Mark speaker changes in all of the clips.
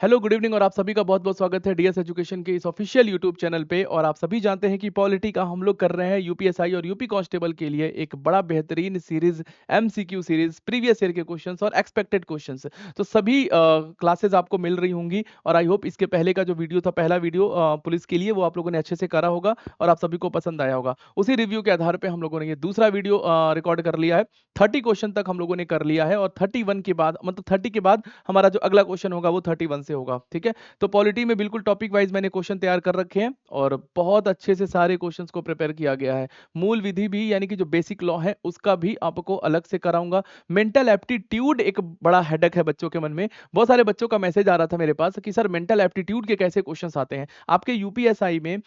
Speaker 1: Hello good evening और आप सभी का बहुत बहुत स्वागत है डीएस एजुकेशन के इस ऑफिशियल यूट्यूब चैनल पे। और आप सभी जानते हैं कि पॉलिटी का हम लोग कर रहे हैं यूपीएसआई और यूपी कांस्टेबल के लिए एक बड़ा बेहतरीन series, MCQ series, previous year के क्वेश्चंस और एक्सपेक्टेड क्वेश्चंस। तो सभी क्लासेस आपको मिल रही होंगी और आई होप इसके पहले का जो वीडियो था, पहला वीडियो पुलिस के लिए, वो आप लोगों ने अच्छे से करा होगा और आप सभी को पसंद आया होगा। उसी रिव्यू के आधार पर हम लोगों ने ये दूसरा वीडियो रिकॉर्ड कर लिया है। 30 क्वेश्चन तक हम लोगों ने कर लिया है और 31 के बाद, मतलब 30 के बाद हमारा जो अगला क्वेश्चन होगा वो 31 से होगा। ठीक है, तो पॉलिटी में बिल्कुल टॉपिक वाइज मैंने क्वेश्चन तैयार कर रखे हैं और बहुत अच्छे से सारे क्वेश्चंस को प्रिपेयर किया गया है। मूल विधि भी यानी कि जो बेसिक लॉ है उसका भी आपको अलग से कराऊंगा। मेंटल एप्टीट्यूड एक बड़ा हेडेक है बच्चों के मन में। बहुत सारे बच्चों का मैसेज आ रहा था मेरे पास कि सर मेंटल एप्टीट्यूड के कैसे क्वेश्चंस आते हैं आपके यूपीएसआई में।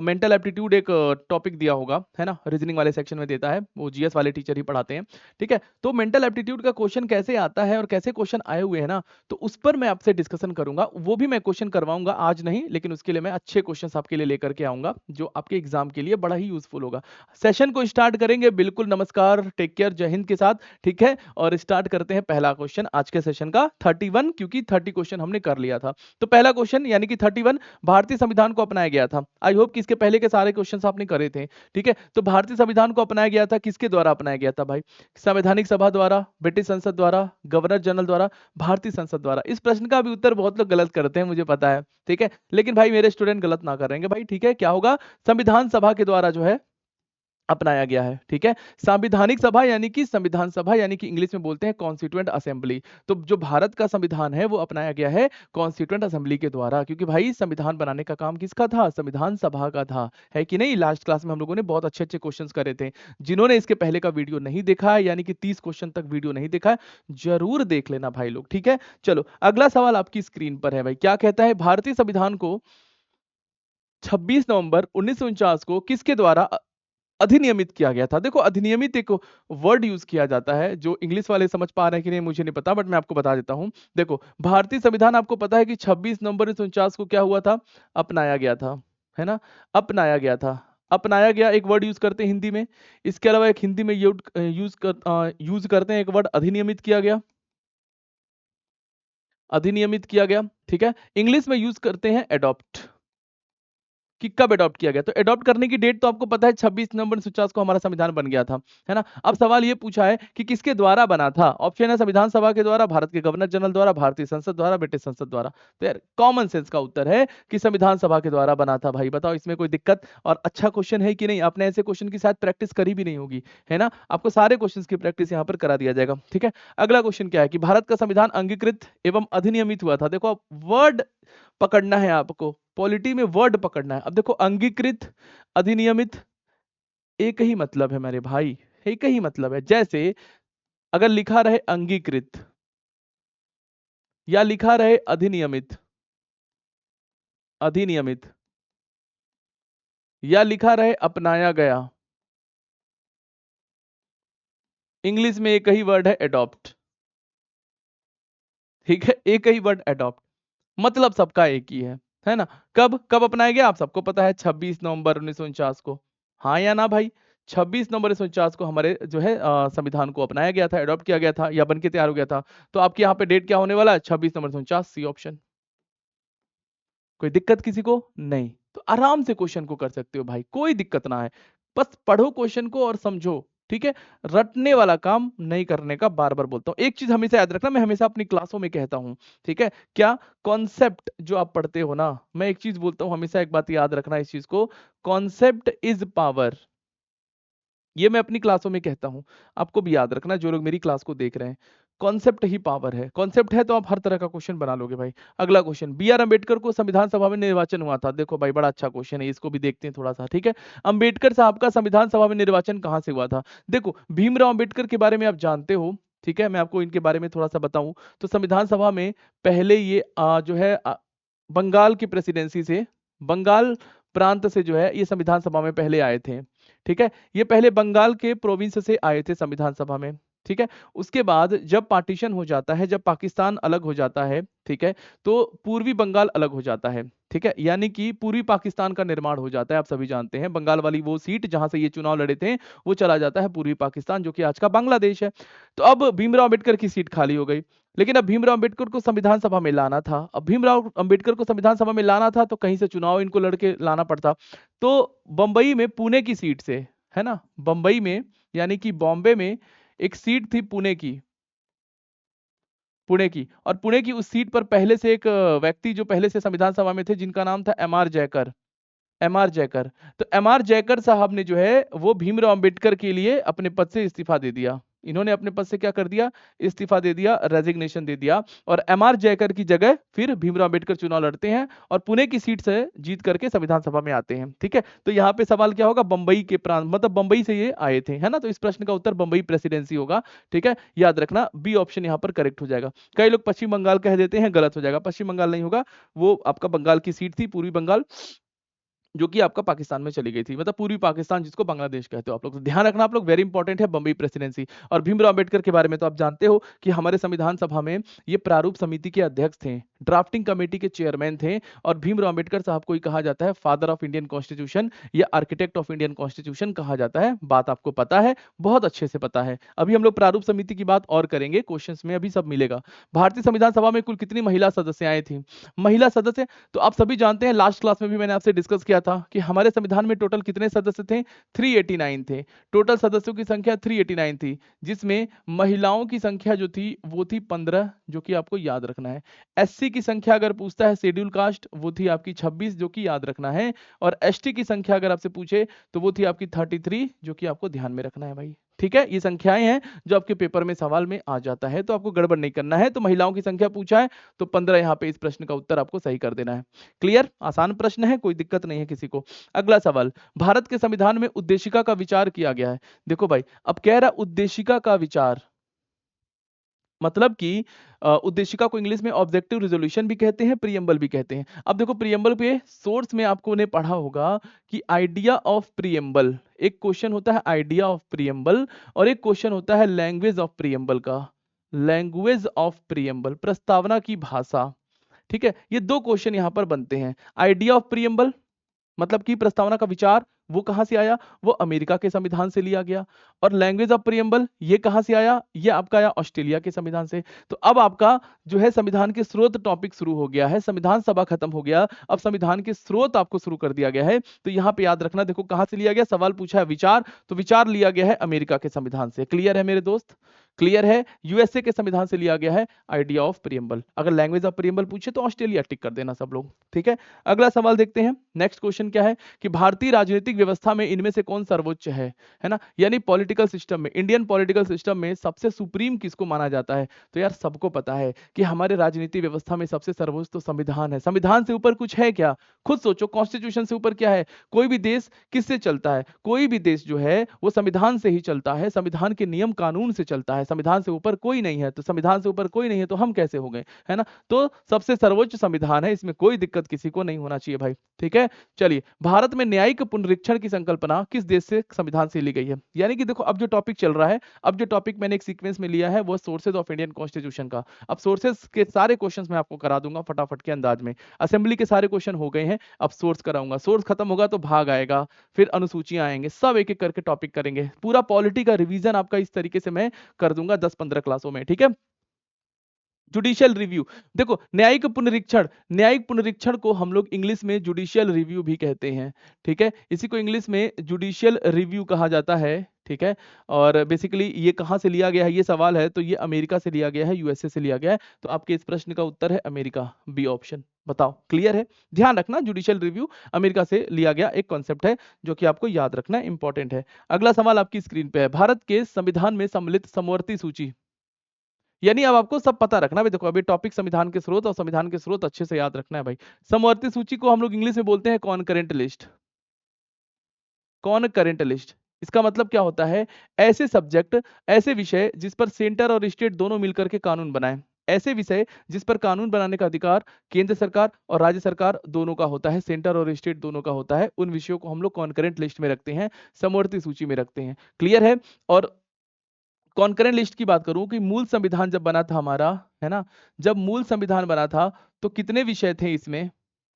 Speaker 1: मेंटल एप्टीट्यूड एक टॉपिक दिया होगा, है ना, रीजनिंग वाले सेक्शन में देता है, वो जीएस वाले टीचर ही पढ़ाते हैं। ठीक है, तो मेंटल एप्टीट्यूड का क्वेश्चन कैसे आता है और कैसे क्वेश्चन आए हुए हैं ना, तो उस पर मैं आपसे डिस्कशन करूंगा। वो भी मैं क्वेश्चन करवाऊंगा, आज नहीं, लेकिन उसके लिए मैं अच्छे क्वेश्चंस आपके लिए लेकर के आऊंगा जो आपके एग्जाम के लिए बड़ा ही यूजफुल होगा। सेशन को स्टार्ट करेंगे, बिल्कुल नमस्कार, टेक केयर, जय हिंद के साथ। ठीक है, और स्टार्ट करते हैं पहला क्वेश्चन आज के सेशन का 31, क्योंकि 30 क्वेश्चन हमने कर लिया था। तो पहला क्वेश्चन यानी कि 31, भारतीय संविधान को अपनाया गया था। आई होप कि इसके पहले के सारे क्वेश्चन आपने करे थे। ठीक है, तो भारतीय संविधान को अपनाया गया था, किसके द्वारा अपनाया गया था भाई? संवैधानिक सभा द्वारा, ब्रिटिश संसद द्वारा, गवर्नर जनरल द्वारा, भारतीय संसद द्वारा। इस प्रश्न का भी उत्तर बहुत लोग गलत करते हैं, मुझे पता है। ठीक है, लेकिन भाई मेरे स्टूडेंट गलत ना करेंगे भाई। ठीक है, क्या होगा? संविधान सभा के द्वारा जो है अपनाया गया है। ठीक है, संविधानिक सभा यानी कि संविधान सभा यानी कि इंग्लिश में बोलते हैं कॉन्स्टिट्यूएंट असेंबली। तो जो भारत का संविधान है वो अपनाया गया है कॉन्स्टिट्यूएंट असेंबली के द्वारा, क्योंकि भाई संविधान बनाने का काम किसका था? संविधान सभा का था, है कि नहीं? लास्ट क्लास में हम लोगों ने बहुत अच्छे अच्छे क्वेश्चन करे थे। जिन्होंने इसके पहले का वीडियो नहीं देखा है, यानी कि 30 क्वेश्चन तक वीडियो नहीं देखा है, जरूर देख लेना भाई लोग। ठीक है, चलो अगला सवाल आपकी स्क्रीन पर है भाई। क्या कहता है? भारतीय संविधान को 26 नवंबर 1949 को किसके द्वारा अधिनियमित किया गया था? देखो, अधिनियमित एक वर्ड यूज किया जाता है जो इंग्लिश वाले समझ पा रहे हैं कि नहीं मुझे नहीं पता, बट मैं आपको बता देता हूं। देखो, भारतीय संविधान आपको पता है कि 26 नवंबर 1949 को क्या हुआ था? अपनाया गया था, है ना? अपनाया गया था। अपनाया गया एक वर्ड यूज करते हैं हिंदी में। इसके अलावा एक हिंदी में यूज करते हैं एक वर्ड, अधिनियमित किया गया। अधिनियमित किया गया। ठीक है, इंग्लिश में यूज करते हैं एडॉप्ट। कि कब अडॉप्ट किया गया? तो अडॉप्ट करने की डेट तो आपको पता है, 26 नवंबर 1949 को हमारा संविधान बन गया था, है ना? अब सवाल ये पूछा है कि किसके द्वारा बना था। ऑप्शन है संविधान सभा के द्वारा, भारत के गवर्नर जनरल द्वारा, भारतीय संसद द्वारा, ब्रिटिश संसद द्वारा। तो यार कॉमन सेंस का उत्तर है कि संविधान सभा के द्वारा बना था भाई। बताओ इसमें कोई दिक्कत? और अच्छा क्वेश्चन है कि नहीं? आपने ऐसे क्वेश्चन की शायद प्रैक्टिस करी भी नहीं होगी, है ना? आपको सारे क्वेश्चन की प्रैक्टिस यहाँ पर करा दिया जाएगा। ठीक है, अगला क्वेश्चन क्या है कि भारत का संविधान अंगीकृत एवं अधिनियमित हुआ था। देखो, वर्ड पकड़ना है आपको, पॉलिटी में वर्ड पकड़ना है। अब देखो, अंगीकृत, अधिनियमित, एक ही मतलब है मेरे भाई, एक ही मतलब है। जैसे अगर लिखा रहे अंगीकृत या लिखा रहे अधिनियमित, अधिनियमित, या लिखा रहे अपनाया गया, इंग्लिश में एक ही वर्ड है एडॉप्ट। ठीक है, एक ही वर्ड एडॉप्ट, मतलब सबका एक ही है ना? कब कब अपनाया गया आप सबको पता है, 26 नवंबर 1949 को। हाँ या ना भाई? 26 नवंबर 1949 को हमारे जो है संविधान को अपनाया गया था, अडॉप्ट किया गया था या बन के तैयार हो गया था। तो आपके यहाँ पे डेट क्या होने वाला है? 26 नवंबर 1949, सी ऑप्शन। कोई दिक्कत किसी को? नहीं, तो आराम से क्वेश्चन को कर सकते हो भाई, कोई दिक्कत ना है। बस पढ़ो क्वेश्चन को और समझो। ठीक है, रटने वाला काम नहीं करने का, बार बार बोलता हूं। एक चीज हमेशा याद रखना, मैं हमेशा अपनी क्लासों में कहता हूं। ठीक है, क्या? कॉन्सेप्ट जो आप पढ़ते हो ना, मैं एक चीज बोलता हूं हमेशा, एक बात याद रखना इस चीज को, कॉन्सेप्ट इज पावर। ये मैं अपनी क्लासों में कहता हूं, आपको भी याद रखना जो लोग मेरी क्लास को देख रहे हैं। कॉन्सेप्ट ही पावर है, कॉन्सेप्ट है तो आप हर तरह का क्वेश्चन बना लोगे भाई। अगला क्वेश्चन, बी आर अम्बेडकर को संविधान सभा में निर्वाचन हुआ था। देखो भाई, बड़ा अच्छा क्वेश्चन है, इसको भी देखते हैं थोड़ा सा। ठीक है, अम्बेडकर साहब का संविधान सभा में निर्वाचन कहां से हुआ था? देखो, भीमराव अम्बेडकर के बारे में आप जानते हो। ठीक है, मैं आपको इनके बारे में थोड़ा सा बताऊं तो संविधान सभा में पहले ये जो है बंगाल की प्रेसिडेंसी से, बंगाल प्रांत से जो है ये संविधान सभा में पहले आए थे। ठीक है, ये पहले बंगाल के प्रोविंस से आए थे संविधान सभा में। ठीक है, उसके बाद जब पार्टीशन हो जाता है, जब पाकिस्तान अलग हो जाता है, ठीक है, तो पूर्वी बंगाल अलग हो जाता है। ठीक है, यानी कि पूर्वी पाकिस्तान का निर्माण हो जाता है। आप सभी जानते हैं बंगाल वाली वो सीट जहां से ये चुनाव लड़े थे वो चला जाता है पूर्वी पाकिस्तान, जो कि आज का बांग्लादेश है। तो अब भीमराव अंबेडकर की सीट खाली हो गई, लेकिन अब भीमराव अंबेडकर को संविधान सभा में लाना था। अब भीमराव अंबेडकर को संविधान सभा में लाना था तो कहीं से चुनाव इनको लड़के लाना पड़ता। तो बंबई में पुणे की सीट से, है ना, बंबई में यानी कि बॉम्बे में एक सीट थी पुणे की, पुणे की, और पुणे की उस सीट पर पहले से एक व्यक्ति जो पहले से संविधान सभा में थे जिनका नाम था M R Jayakar. M R Jayakar, तो एम आर जयकर साहब ने जो है वो भीमराव अंबेडकर के लिए अपने पद से इस्तीफा दे दिया। इन्होंने अपने पद से क्या कर दिया, इस्तीफा दे दिया, रेजिग्नेशन दे दिया, और एम आर जयकर की जगह फिर भीमराव अंबेडकर चुनाव लड़ते हैं और पुणे की सीट से जीत करके संविधान सभा में आते हैं। ठीक है, तो यहाँ पे सवाल क्या होगा, बंबई के प्रांत, मतलब बंबई से ये आए थे, है ना, तो इस प्रश्न का उत्तर बंबई प्रेसिडेंसी होगा। ठीक है, याद रखना बी ऑप्शन यहाँ पर करेक्ट हो जाएगा। कई लोग पश्चिम बंगाल कह देते हैं, गलत हो जाएगा, पश्चिम बंगाल नहीं होगा, वो आपका बंगाल की सीट थी, पूर्वी बंगाल, जो कि आपका पाकिस्तान में चली गई थी, मतलब पूर्वी पाकिस्तान जिसको बांग्लादेश कहते हो आप लोग। तो ध्यान रखना आप लोग, वेरी इंपॉर्टेंट है बम्बई प्रेसिडेंसी। और भीमराव अंबेडकर के बारे में तो आप जानते हो कि हमारे संविधान सभा में ये प्रारूप समिति के अध्यक्ष थे, ड्राफ्टिंग कमेटी के चेयरमैन थे, और भीमराव अंबेडकर साहब को ही कहा जाता है फादर ऑफ इंडियन कॉन्स्टिट्यूशन या आर्किटेक्ट ऑफ इंडियन कॉन्स्टिट्यूशन कहा जाता है। बात आपको पता है, बहुत अच्छे से पता है। अभी हम लोग प्रारूप समिति की बात और करेंगे, क्वेश्चन में अभी सब मिलेगा। भारतीय संविधान सभा में कुल कितनी महिला सदस्याएं थी, महिला सदस्य, तो आप सभी जानते हैं, लास्ट क्लास में भी मैंने आपसे डिस्कस किया था कि हमारे संविधान में टोटल कितने सदस्य थे, 389 थे। टोटल सदस्यों की संख्या 389 थी, जिसमें महिलाओं की संख्या जो थी वो थी 15, जो कि आपको याद रखना है। एससी की संख्या अगर पूछता है शेड्यूल कास्ट, वो थी आपकी 26, जो कि याद रखना है। और एसटी की संख्या अगर आपसे पूछे तो वो थी आपकी 33, जो कि आपको ध्यान में रखना है भाई। ठीक है, ये संख्याएं हैं जो आपके पेपर में सवाल में आ जाता है, तो आपको गड़बड़ नहीं करना है। तो महिलाओं की संख्या पूछा है तो 15 यहाँ पे इस प्रश्न का उत्तर आपको सही कर देना है। क्लियर, आसान प्रश्न है, कोई दिक्कत नहीं है किसी को। अगला सवाल, भारत के संविधान में उद्देशिका का विचार किया गया है। देखो भाई, अब कह रहा उद्देशिका का विचार, मतलब कि उद्देशिका को इंग्लिश में ऑब्जेक्टिव रिजोल्यूशन भी कहते हैं, प्रीएम्बल भी कहते हैं। अब देखो प्रीएम्बल पे सोर्स में आपको ने पढ़ा होगा कि आइडिया ऑफ प्रीएम्बल, एक क्वेश्चन होता है आइडिया ऑफ प्रीएम्बल, और एक क्वेश्चन होता है लैंग्वेज ऑफ प्रीएम्बल का। लैंग्वेज ऑफ प्रीएम्बल, प्रस्तावना की भाषा। ठीक है, ये दो क्वेश्चन यहां पर बनते हैं। आइडिया ऑफ प्रीएम्बल मतलब कि प्रस्तावना का विचार, वो कहां से आया, वो अमेरिका के संविधान से लिया गया। और लैंग्वेज ऑफ प्रीएम्बल ये कहां से आया, ये आपका आया ऑस्ट्रेलिया के संविधान से। तो अब आपका जो है संविधान के स्रोत टॉपिक शुरू हो गया है, संविधान सभा खत्म हो गया, अब संविधान के स्रोत आपको शुरू कर दिया गया है। तो यहां पे याद रखना, देखो कहां से लिया गया, सवाल पूछा है विचार, तो विचार लिया गया है अमेरिका के संविधान से। क्लियर है मेरे दोस्त, क्लियर है, यूएसए के संविधान से लिया गया है आइडिया ऑफ प्रीएम्बल। अगर लैंग्वेज ऑफ प्रीएम्बल पूछे तो ऑस्ट्रेलिया टिक कर देना सब लोग। ठीक है, अगला सवाल देखते हैं। नेक्स्ट क्वेश्चन क्या है कि भारतीय राजनीतिक व्यवस्था में इनमें से कौन सर्वोच्च है ना, यानी पॉलिटिकल सिस्टम में, इंडियन पॉलिटिकल सिस्टम में सबसे सुप्रीम किसको माना जाता है। तो यार सबको पता है कि हमारे राजनीतिक व्यवस्था में सबसे सर्वोच्च तो संविधान है। संविधान से ऊपर कुछ है क्या, खुद सोचो, कॉन्स्टिट्यूशन से ऊपर क्या है। कोई भी देश किससे चलता है, कोई भी देश जो है वो संविधान से ही चलता है, संविधान के नियम कानून से चलता है। संविधान से ऊपर कोई नहीं है, तो संविधान से ऊपर कोई नहीं है तो हम कैसे हो गए, है ना। तो सबसे सर्वोच्च संविधान है, इसमें कोई दिक्कत किसी को नहीं होना चाहिए भाई। ठीक है, चलिए, भारत में न्यायिक पुनरीक्षण की संकल्पना किस देश से संविधान से ली गई है। यानी कि देखो अब जो टॉपिक चल रहा है, अब जो टॉपिक मैंने एक सीक्वेंस में लिया है वो सोर्सेज ऑफ इंडियन कॉन्स्टिट्यूशन का। अब सोर्सेज के सारे क्वेश्चंस मैं आपको करा दूंगा फटाफट के अंदाज में। असेंबली के सारे क्वेश्चन हो गए हैं, अब सोर्स कराऊंगा, सोर्स खत्म होगा तो भाग आएगा, फिर अनुसूचियां आएंगे, सब एक एक करके टॉपिक करेंगे। पूरा पॉलिटी का रिवीजन आपका इस तरीके से मैं कर दूंगा 10-15 क्लासों में। ठीक है, जुडिशियल रिव्यू, देखो न्यायिक पुनरीक्षण, न्यायिक पुनरीक्षण को हम लोग इंग्लिश में जुडिशियल रिव्यू भी कहते हैं। ठीक है, इसी को इंग्लिश में जुडिशियल रिव्यू कहा जाता है। ठीक है, और बेसिकली ये कहां से लिया गया है, ये सवाल है तो ये अमेरिका से लिया गया है, यूएसए से लिया गया है। तो आपके इस प्रश्न का उत्तर है अमेरिका, बी ऑप्शन। बताओ क्लियर है, ध्यान रखना, जुडिशियल रिव्यू अमेरिका से लिया गया एक कॉन्सेप्ट है जो कि आपको याद रखना इंपॉर्टेंट है। अगला सवाल आपकी स्क्रीन पे है, भारत के संविधान में सम्मिलित समवर्ती सूची, यानी अब आपको सब पता रखना भाई। देखो अभी टॉपिक संविधान के स्रोत, और संविधान के स्रोत अच्छे से याद रखना है भाई। समवर्ती सूची को हम लोग इंग्लिश में बोलते हैं कॉनकरेंट लिस्ट। कॉनकरेंट लिस्ट, इसका मतलब क्या होता है, ऐसे सब्जेक्ट, ऐसे विषय जिस पर सेंटर और स्टेट दोनों मिलकर के कानून बनाए, ऐसे विषय जिस पर कानून बनाने का अधिकार केंद्र सरकार और राज्य सरकार दोनों का होता है, सेंटर और स्टेट दोनों का होता है, उन विषयों को हम लोग कॉन्करेंट लिस्ट में रखते हैं, समवर्ती सूची में रखते हैं। क्लियर है। और कॉन्करेंट लिस्ट की बात करूं कि मूल संविधान जब बना था हमारा, है ना, जब मूल संविधान बना था तो कितने विषय थे इसमें,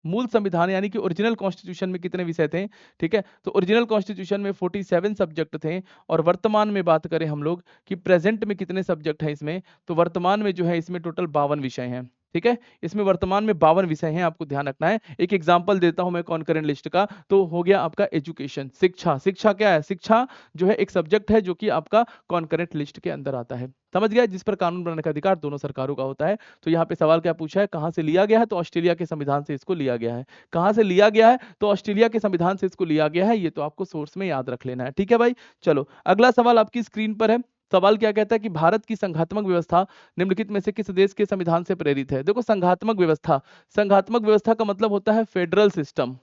Speaker 1: मूल संविधान यानी कि ओरिजिनल कॉन्स्टिट्यूशन में कितने विषय थे, ठीक है, तो ओरिजिनल कॉन्स्टिट्यूशन में 47 सब्जेक्ट थे, और वर्तमान में बात करें हम लोग कि प्रेजेंट में कितने सब्जेक्ट हैं इसमें, तो वर्तमान में जो है इसमें टोटल 52 विषय हैं, ठीक है, इसमें वर्तमान में 52 विषय हैं, आपको ध्यान रखना है। एक एग्जांपल देता हूं मैं कॉन्करेंट लिस्ट का, तो हो गया आपका एजुकेशन, शिक्षा, शिक्षा क्या है, शिक्षा जो है एक सब्जेक्ट है जो कि आपका कॉन्करेंट लिस्ट के अंदर आता है, समझ गया, जिस पर कानून बनाने का अधिकार दोनों सरकारों का होता है। तो यहाँ पे सवाल क्या पूछा है, कहां से लिया गया है, तो ऑस्ट्रेलिया के संविधान से इसको लिया गया है। कहां से लिया गया है, तो ऑस्ट्रेलिया के संविधान से इसको लिया गया है, ये तो आपको सोर्स में याद रख लेना है, ठीक है भाई। चलो अगला सवाल आपकी स्क्रीन पर है। सवाल क्या कहता है कि भारत की संघात्मक व्यवस्था निम्नलिखित में से किस देश के संविधान से प्रेरित है। देखो संघात्मक व्यवस्था, संघात्मक व्यवस्था का मतलब होता है फेडरल सिस्टम,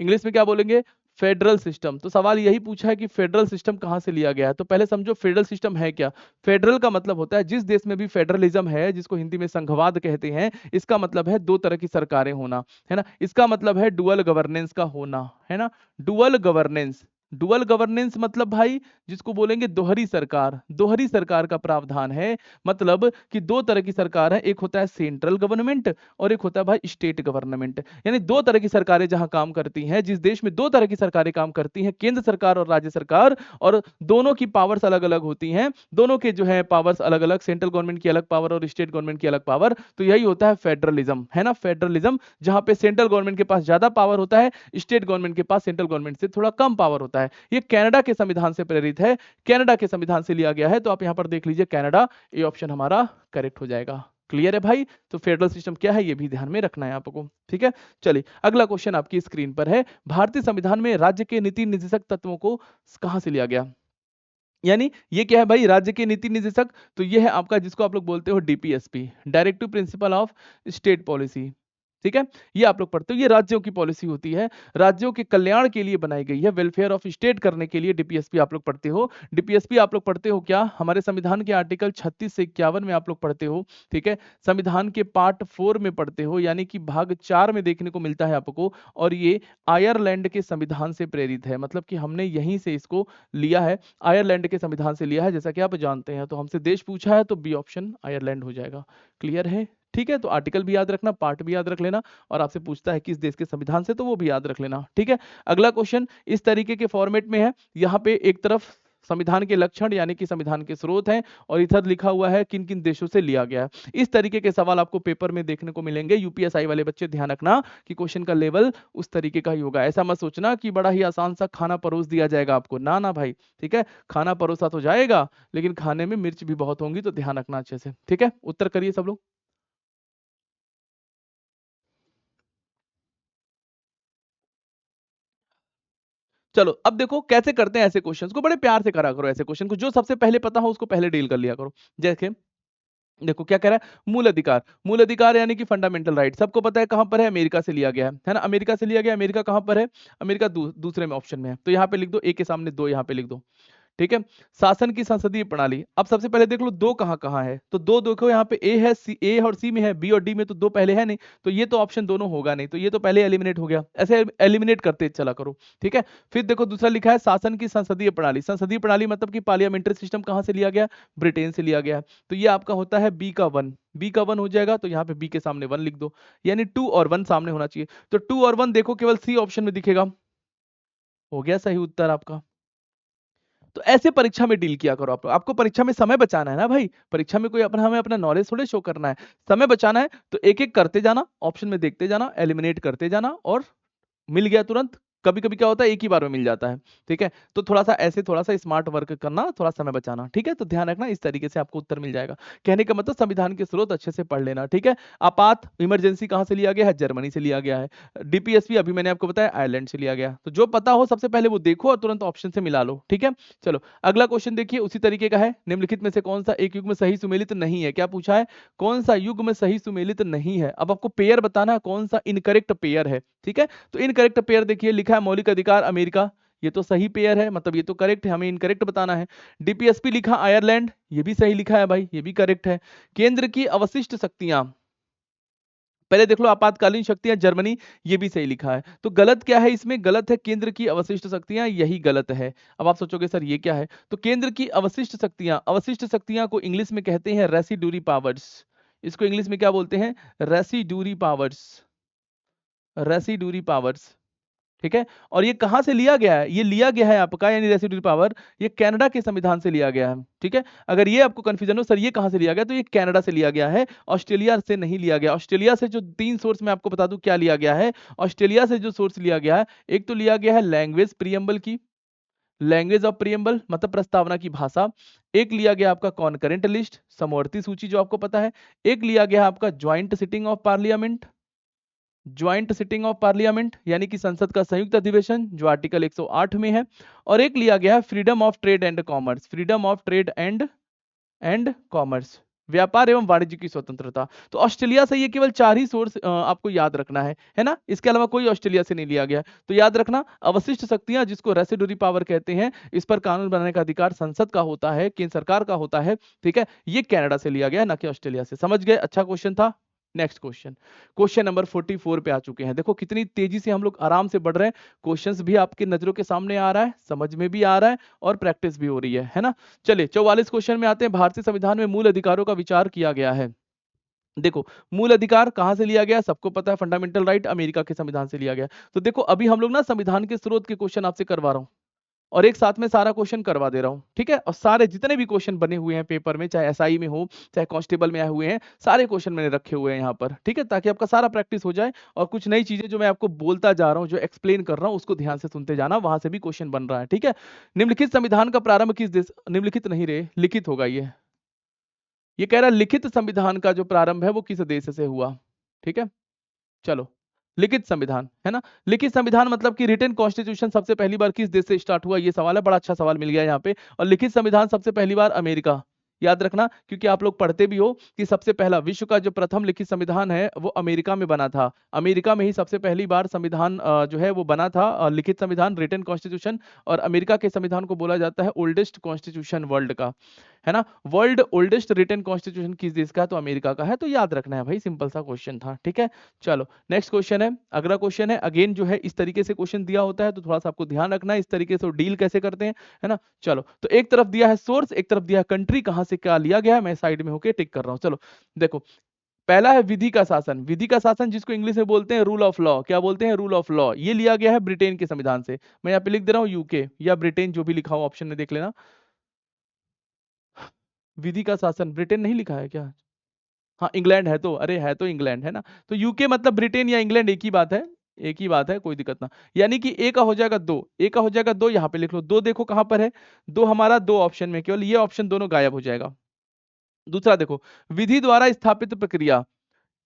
Speaker 1: इंग्लिश में क्या बोलेंगे, फेडरल सिस्टम। तो सवाल यही पूछा है कि फेडरल सिस्टम कहां से लिया गया है, तो पहले समझो फेडरल सिस्टम है क्या। फेडरल का मतलब होता है जिस देश में भी फेडरलिज्म है, जिसको हिंदी में संघवाद कहते हैं, इसका मतलब है दो तरह की सरकारें होना, है ना, इसका मतलब है डुअल गवर्नेंस का होना, है ना, डुअल गवर्नेंस। डुअल गवर्नेंस मतलब भाई जिसको बोलेंगे दोहरी सरकार, दोहरी सरकार का प्रावधान है, मतलब कि दो तरह की सरकार है, एक होता है सेंट्रल गवर्नमेंट और एक होता है भाई स्टेट गवर्नमेंट, यानी दो तरह की सरकारें जहां काम करती हैं, जिस देश में दो तरह की सरकारें काम करती हैं, केंद्र सरकार और राज्य सरकार, और दोनों की पावर्स अलग अलग होती हैं, दोनों के जो है पावर्स अलग अलग, सेंट्रल गवर्नमेंट की अलग पावर और स्टेट गवर्नमेंट की अलग पावर, तो यही होता है फेडरलिज्म, है ना, फेडरलिज्म, जहां पे सेंट्रल गवर्नमेंट के पास ज्यादा पावर होता है, स्टेट गवर्नमेंट के पास सेंट्रल गवर्नमेंट से थोड़ा कम पावर होता है। ये कनाडा के संविधान से प्रेरित है, कनाडा के संविधान से लिया गया है, तो आप यहां पर देख लीजिए कनाडा, ये ऑप्शन हमारा करेक्ट हो जाएगा। क्लियर है भाई, तो फेडरल सिस्टम क्या है ये भी ध्यान में रखना है आपको, ठीक है। चलिए अगला क्वेश्चन आपकी स्क्रीन पर है, भारतीय संविधान में राज्य के नीति निर्देशक तत्वों को कहां से लिया गया, यानी ये क्या है भाई राज्य के नीति निर्देशक, तो ये है आपका जिसको आप लोग बोलते हो DPSP, directive principle of state policy, ठीक है, ये आप लोग पढ़ते हो, ये राज्यों की पॉलिसी होती है, राज्यों के कल्याण के लिए बनाई गई है, वेलफेयर ऑफ स्टेट करने के लिए डीपीएसपी आप लोग पढ़ते हो। डीपीएसपी आप लोग पढ़ते हो क्या, हमारे संविधान के आर्टिकल 36 से 51 में आप लोग पढ़ते हो, ठीक है, संविधान के पार्ट 4 में पढ़ते हो, यानी कि भाग 4 में देखने को मिलता है आपको, और ये आयरलैंड के संविधान से प्रेरित है, मतलब कि हमने यहीं से इसको लिया है, आयरलैंड के संविधान से लिया है, जैसा कि आप जानते हैं, तो हमसे देश पूछा है तो बी ऑप्शन आयरलैंड हो जाएगा। क्लियर है, ठीक है, तो आर्टिकल भी याद रखना, पार्ट भी याद रख लेना, और आपसे पूछता है किस देश के संविधान से, तो वो भी याद रख लेना, ठीक है। अगला क्वेश्चन इस तरीके के फॉर्मेट में है, यहाँ पे एक तरफ संविधान के लक्षण यानी कि संविधान के स्रोत हैं, और इधर लिखा हुआ है किन किन देशों से लिया गया है। इस तरीके के सवाल आपको पेपर में देखने को मिलेंगे, यूपीएसआई वाले बच्चे ध्यान रखना कि क्वेश्चन का लेवल उस तरीके का ही होगा, ऐसा मत सोचना कि बड़ा ही आसान सा खाना परोस दिया जाएगा आपको, ना ना भाई, ठीक है, खाना परोसा तो जाएगा लेकिन खाने में मिर्च भी बहुत होंगी, तो ध्यान रखना अच्छे से, ठीक है। उत्तर करिए सब लोग। चलो अब देखो कैसे करते हैं ऐसे क्वेश्चंस को, बड़े प्यार से करा करो ऐसे क्वेश्चन को, जो सबसे पहले पता हो उसको पहले डील कर लिया करो। जैसे देखो क्या कह रहा है, मूल अधिकार, मूल अधिकार यानी कि फंडामेंटल राइट, सबको पता है कहां पर है, अमेरिका से लिया गया है ना, अमेरिका से लिया गया, अमेरिका कहां पर है, अमेरिका दूसरे में ऑप्शन में है, तो यहाँ पे लिख दो, ए के सामने दो यहाँ पे लिख दो, ठीक है। शासन की संसदीय प्रणाली, अब सबसे पहले देख लो दो कहां कहां है, तो दो देखो यहाँ पे ए है, सी, ए और सी में है, बी और डी में तो दो पहले है नहीं, तो ये तो ऑप्शन दोनों होगा नहीं, तो ये तो पहले एलिमिनेट हो गया, ऐसे एलिमिनेट करते चला करो, ठीक है। फिर देखो दूसरा लिखा है शासन की संसदीय प्रणाली, संसदीय प्रणाली मतलब कि पार्लियामेंट्री सिस्टम कहां से लिया गया, ब्रिटेन से लिया गया, तो ये आपका होता है बी का वन, बी का वन हो जाएगा, तो यहाँ पे बी के सामने वन लिख दो, यानी टू और वन सामने होना चाहिए, तो टू और वन देखो केवल सी ऑप्शन में दिखेगा, हो गया सही उत्तर आपका। तो ऐसे परीक्षा में डील किया करो आप लोग, आपको परीक्षा में समय बचाना है ना भाई, परीक्षा में कोई अपना हमें अपना नॉलेज थोड़े शो करना है, समय बचाना है, तो एक एक करते जाना, ऑप्शन में देखते जाना, एलिमिनेट करते जाना, और मिल गया तुरंत, कभी कभी क्या होता है एक ही बार में मिल जाता है, ठीक है, तो थोड़ा सा ऐसे थोड़ा सा स्मार्ट वर्क करना, थोड़ा समय बचाना, ठीक है, तो ध्यान रखना इस तरीके से आपको उत्तर मिल जाएगा। कहने का मतलब संविधान के स्रोत अच्छे से पढ़ लेना, ठीक है। आपात इमरजेंसी कहां से लिया गया है, जर्मनी से लिया गया है। डीपीएसपी अभी मैंने आपको बताया आयरलैंड से लिया गया, तो जो पता हो सबसे पहले वो देखो और तुरंत ऑप्शन से मिला लो, ठीक है। चलो अगला क्वेश्चन देखिए, उसी तरीके का है, निम्नलिखित में से कौन सा एक युग में सही सुमेलित नहीं है, क्या पूछा है, कौन सा युग में सही सुमेलित नहीं है, अब आपको पेयर बताना है कौन सा इनकरेक्ट पेयर है, ठीक है। तो इनकरेक्ट पेयर देखिए, लिखा है मौलिक अधिकार अमेरिका, ये तो सही पेयर है, मतलब ये तो करेक्ट है, हमें इनकरेक्ट बताना है। डीपीएसपी लिखा आयरलैंड, ये भी सही लिखा है भाई, ये भी करेक्ट है। केंद्र की अवशिष्ट शक्तियां, पहले देख लो आपातकालीन शक्तियां जर्मनी, ये भी सही लिखा है, तो गलत क्या है इसमें, गलत है केंद्र की अवशिष्ट शक्तियां, यही गलत है। अब आप सोचोगे सर ये क्या है, तो केंद्र की अवशिष्ट शक्तियां, अवशिष्ट शक्तियां को इंग्लिश में कहते हैं रेसिड्यूरी पावर्स, इसको इंग्लिश में क्या बोलते हैं, रेसिड्यूरी पावर्स, रेसिड्यूरी पावर्स, ठीक है। और ये कहां से लिया गया है? ये लिया गया है आपका, यानी रेसिड्यूरी पावर, ये कनाडा के संविधान से लिया गया है, ठीक है। अगर ये आपको कंफ्यूजन हो सर ये कहां से लिया गया, तो ये कनाडा से लिया गया है, ऑस्ट्रेलिया से नहीं लिया गया। ऑस्ट्रेलिया से जो 3 सोर्स मैं आपको बता दूं क्या लिया गया है। ऑस्ट्रेलिया से जो सोर्स लिया गया है, एक तो लिया गया है लैंग्वेज प्रियम्बल की, लैंग्वेज ऑफ प्रियम्बल मतलब प्रस्तावना की भाषा। एक लिया गया आपका कॉन्करेंट लिस्ट, समवर्ती सूची जो आपको पता है। एक लिया गया आपका joint sitting of parliament, joint sitting of parliament यानी कि संसद का संयुक्त अधिवेशन जो आर्टिकल 108 में है। और एक लिया गया है freedom of trade and commerce, freedom of trade and commerce, व्यापार एवं वाणिज्य की स्वतंत्रता। तो ऑस्ट्रेलिया से ये केवल 4 ही सोर्स आपको याद रखना है ना। इसके अलावा कोई ऑस्ट्रेलिया से नहीं लिया गया। तो याद रखना, अवशिष्ट शक्तियां जिसको रेसिड्यूरी पावर कहते हैं, इस पर कानून बनाने का अधिकार संसद का होता है, केंद्र सरकार का होता है, ठीक है। ये कनाडा से लिया गया, ना कि ऑस्ट्रेलिया से। समझ गए? अच्छा क्वेश्चन था। नेक्स्ट क्वेश्चन, क्वेश्चन नंबर 44 पे आ चुके हैं। देखो कितनी तेजी से हम लोग आराम से बढ़ रहे हैं। क्वेश्चंस भी आपकी नजरों के सामने आ रहा है, समझ में भी आ रहा है और प्रैक्टिस भी हो रही है ना। चलिए 44 क्वेश्चन में आते हैं। भारतीय संविधान में मूल अधिकारों का विचार किया गया है। देखो मूल अधिकार कहां से लिया गया, सबको पता है, फंडामेंटल राइट अमेरिका के संविधान से लिया गया। तो देखो अभी हम लोग ना संविधान के स्रोत के क्वेश्चन आपसे करवा रहा हूं, और एक साथ में सारा क्वेश्चन करवा दे रहा हूं, ठीक है। और सारे जितने भी क्वेश्चन बने हुए हैं पेपर में, चाहे एसआई में हो चाहे कांस्टेबल में आए हुए हैं, सारे क्वेश्चन मैंने रखे हुए हैं यहाँ पर, ठीक है, ताकि आपका सारा प्रैक्टिस हो जाए। और कुछ नई चीजें जो मैं आपको बोलता जा रहा हूँ, जो एक्सप्लेन कर रहा हूँ, उसको ध्यान से सुनते जाना, वहां से भी क्वेश्चन बन रहा है, ठीक है। निम्नलिखित संविधान का प्रारंभ किस देश, निम्नलिखित नहीं रे, लिखित होगा ये कह रहा है लिखित संविधान का जो प्रारंभ है वो किस देश से हुआ, ठीक है। चलो लिखित संविधान है ना, लिखित संविधान मतलब कि रिटन कॉन्स्टिट्यूशन सबसे पहली बार किस देश से स्टार्ट हुआ, ये सवाल है। बड़ा अच्छा सवाल मिल गया यहाँ पे। और लिखित संविधान सबसे पहली बार अमेरिका, याद रखना, क्योंकि आप लोग पढ़ते भी हो कि सबसे पहला विश्व का जो प्रथम लिखित संविधान है वो अमेरिका में बना था। अमेरिका में ही सबसे पहली बार संविधान जो है वो बना था, लिखित संविधान, रिटन कॉन्स्टिट्यूशन। और अमेरिका के संविधान को बोला जाता है ओल्डेस्ट कॉन्स्टिट्यूशन वर्ल्ड का, है ना। वर्ल्ड ओल्डेस्ट रिटन कॉन्स्टिट्यूशन किस देश का है, तो अमेरिका का है। तो याद रखना है भाई, सिंपल सा क्वेश्चन था, ठीक है। चलो नेक्स्ट क्वेश्चन है, अगला क्वेश्चन है। अगेन जो है इस तरीके से क्वेश्चन दिया होता है, तो थोड़ा सा आपको ध्यान रखना है इस तरीके से डील कैसे करते हैं, है ना। चलो तो एक तरफ दिया है सोर्स, एक तरफ दिया है कंट्री, कहां से क्या लिया गया है, मैं साइड में होके टिक कर रहा हूं। चलो देखो, पहला है विधि का शासन। विधि का शासन जिसको इंग्लिश में बोलते हैं रूल ऑफ लॉ, क्या बोलते हैं, रूल ऑफ लॉ। ये लिया गया है ब्रिटेन के संविधान से। मैं यहाँ पे लिख दे रहा हूँ यूके या ब्रिटेन, जो भी लिखा हो ऑप्शन में देख लेना। विधि का शासन ब्रिटेन नहीं लिखा है क्या? हाँ इंग्लैंड है, तो अरे है तो इंग्लैंड है ना। तो यूके मतलब ब्रिटेन या इंग्लैंड एक ही बात है, एक ही बात है, कोई दिक्कत ना। यानी कि ए का हो जाएगा दो, ए का हो जाएगा दो, यहाँ पे लिख लो दो। देखो कहां पर है दो, हमारा दो ऑप्शन में, केवल ये ऑप्शन दोनों गायब हो जाएगा। दूसरा देखो, विधि द्वारा स्थापित प्रक्रिया।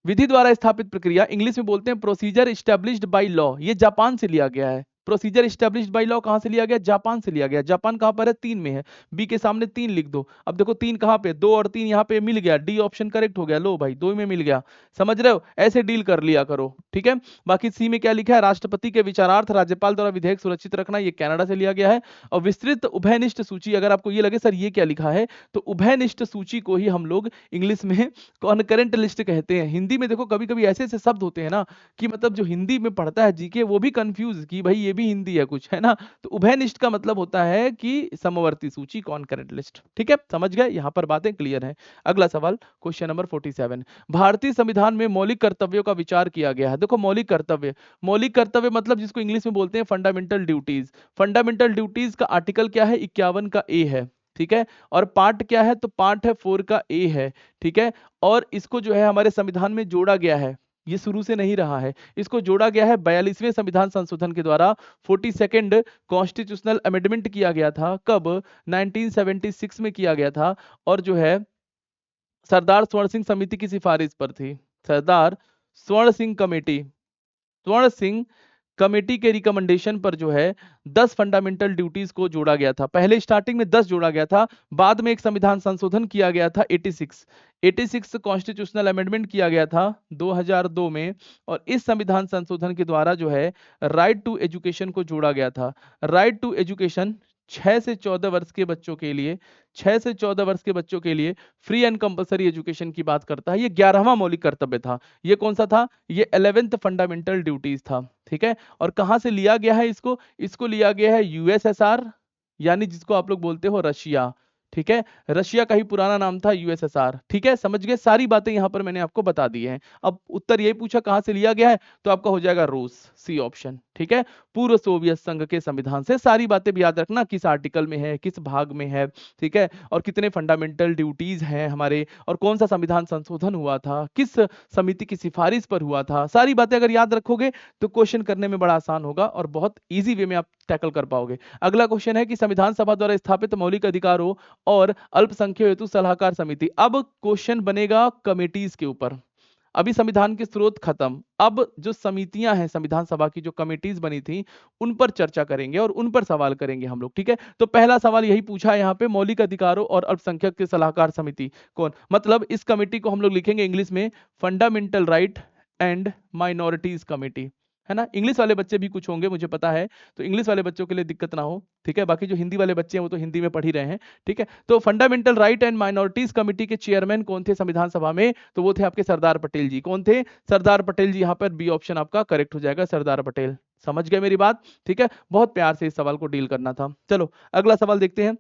Speaker 1: विधि द्वारा स्थापित प्रक्रिया इंग्लिश में बोलते हैं प्रोसीजर इस्टेब्लिश्ड बाय लॉ। ये जापान से लिया गया है। प्रोसीजर इस्टेब्लिश्ड बाय लॉ कहां से लिया गया, जापान से लिया गया। जापान कहां पर है, 3 में है। बी के सामने 3 लिख दो। अब देखो 3 कहां पे, 2 और 3 यहां पे मिल गया, डी ऑप्शन करेक्ट हो गया। लो भाई 2 में मिल गया, समझ रहे हो, ऐसे डील कर लिया करो, ठीक है। बाकी सी में क्या लिखा है, राष्ट्रपति के विचारार्थ राज्यपाल द्वारा विधेयक सुरक्षित रखना, ये कनाडा से लिया गया है। और विस्तृत उभयनिष्ठ सूची, अगर आपको ये लगे सर ये क्या लिखा है, तो उभयनिष्ठ सूची को ही हम लोग इंग्लिश में कॉन्करेंट लिस्ट कहते हैं। हिंदी में देखो कभी कभी ऐसे ऐसे शब्द होते हैं ना, कि मतलब जो हिंदी में पढ़ता है जीके वो भी कंफ्यूज कि भाई ये भी हिंदी है कुछ, है ना। तो उभयनिष्ठ का मतलब होता है कि समवर्ती सूची, कॉन्करेंट लिस्ट, ठीक है। समझ गए, यहां पर बातें क्लियर है। अगला सवाल क्वेश्चन नंबर 47, भारतीय संविधान में मौलिक कर्तव्यों का विचार किया गया है। देखो मौलिक कर्तव्य, मौलिक कर्तव्य मतलब जिसको इंग्लिश में बोलते हैं फंडामेंटल ड्यूटीज। फंडामेंटल ड्यूटीज का आर्टिकल क्या है, 51 का ए है, ठीक है। और पार्ट क्या है, तो पार्ट है 4 का ए है, ठीक है। और इसको जो है हमारे संविधान में जोड़ा गया है, ये शुरू से नहीं रहा है, इसको जोड़ा गया है 42वें संविधान संशोधन के द्वारा। 42nd कॉन्स्टिट्यूशनल अमेंडमेंट किया गया था, कब, 1976 में किया गया था। और जो है सरदार स्वर्ण सिंह समिति की सिफारिश पर थी। सरदार स्वर्ण सिंह कमेटी, स्वर्ण सिंह कमेटी के रिकमेंडेशन पर जो है 10 फंडामेंटल ड्यूटीज को जोड़ा गया था। पहले स्टार्टिंग में 10 जोड़ा गया था, बाद में एक संविधान संशोधन किया गया था 86 कॉन्स्टिट्यूशनल अमेंडमेंट किया गया था 2002 में। और इस संविधान संशोधन के द्वारा जो है राइट टू एजुकेशन को जोड़ा गया था। राइट टू एजुकेशन 6 से 14 वर्ष के बच्चों के लिए, 6 से 14 वर्ष के बच्चों के लिए फ्री एंड कंपलसरी एजुकेशन की बात करता है। ये 11वां मौलिक कर्तव्य था। ये कौन सा था, ये 11th फंडामेंटल ड्यूटीज था, ठीक है। और कहां से लिया गया है इसको, इसको लिया गया है यूएसएसआर, यानी जिसको आप लोग बोलते हो रशिया, ठीक है, रशिया का ही पुराना नाम था यूएसएसआर। ठीक है, समझ गए, सारी बातें यहां पर मैंने आपको बता दी हैं। अब उत्तर यही पूछा कहां से लिया गया है, तो आपका हो जाएगा रूस, सी ऑप्शन। ठीक है, पूर्व सोवियत संघ के संविधान से। सारी बातें भी याद रखना, किस आर्टिकल में है, किस भाग में है, ठीक है, और कितने फंडामेंटल ड्यूटीज हैं हमारे, और कौन सा संविधान संशोधन हुआ था, किस समिति की सिफारिश पर हुआ था। सारी बातें अगर याद रखोगे तो क्वेश्चन करने में बड़ा आसान होगा और बहुत ईजी वे में आप टैकल कर पाओगे। अगला क्वेश्चन है कि संविधान सभा द्वारा स्थापित मौलिक अधिकारों और अल्पसंख्यक हेतु सलाहकार समिति। अब क्वेश्चन बनेगा कमेटीज के ऊपर। अभी संविधान के स्रोत खत्म, अब जो समितियां हैं संविधान सभा की, जो कमेटीज बनी थी, उन पर चर्चा करेंगे और उन पर सवाल करेंगे हम लोग। ठीक है, तो पहला सवाल यही पूछा है यहाँ पे, मौलिक अधिकारों और अल्पसंख्यक के सलाहकार समिति कौन, मतलब इस कमेटी को हम लोग लिखेंगे इंग्लिश में fundamental right and minorities committee, है ना। इंग्लिश वाले बच्चे भी कुछ होंगे मुझे पता है, तो इंग्लिश वाले बच्चों के लिए दिक्कत ना हो। ठीक है, बाकी जो हिंदी वाले बच्चे हैं वो तो हिंदी में पढ़ ही रहे हैं। ठीक है, तो fundamental right and minorities committee के चेयरमैन कौन थे संविधान सभा में, तो वो थे आपके सरदार पटेल जी। कौन थे, सरदार पटेल जी। यहाँ पर बी ऑप्शन आपका करेक्ट हो जाएगा, सरदार पटेल। समझ गए मेरी बात। ठीक है, बहुत प्यार से इस सवाल को डील करना था। चलो अगला सवाल देखते हैं।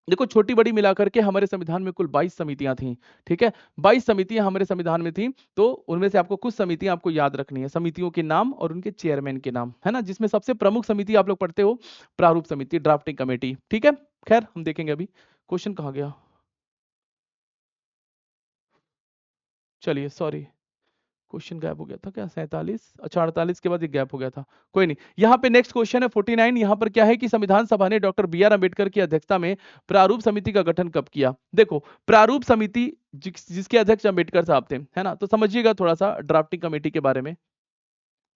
Speaker 1: देखो छोटी बड़ी मिलाकर के हमारे संविधान में कुल 22 समितियां थी। ठीक है, 22 समितियां हमारे संविधान में थी, तो उनमें से आपको कुछ समितियां आपको याद रखनी है, समितियों के नाम और उनके चेयरमैन के नाम, है ना, जिसमें सबसे प्रमुख समिति आप लोग पढ़ते हो प्रारूप समिति, ड्राफ्टिंग कमेटी। ठीक है, खैर हम देखेंगे अभी। क्वेश्चन कहाँ गया, चलिए सॉरी, क्वेश्चन गैप हो गया था क्या, 47, अच्छा 48 के बाद एक गैप हो गया था, कोई नहीं। यहाँ पे नेक्स्ट क्वेश्चन है 49। यहाँ पर क्या है कि संविधान सभा ने डॉक्टर बी आर अम्बेडकर की अध्यक्षता में प्रारूप समिति का गठन कब किया। देखो प्रारूप समिति जिसके अध्यक्ष अम्बेडकर साहब थे, है ना, तो समझिएगा थोड़ा सा ड्राफ्टिंग कमेटी के बारे में।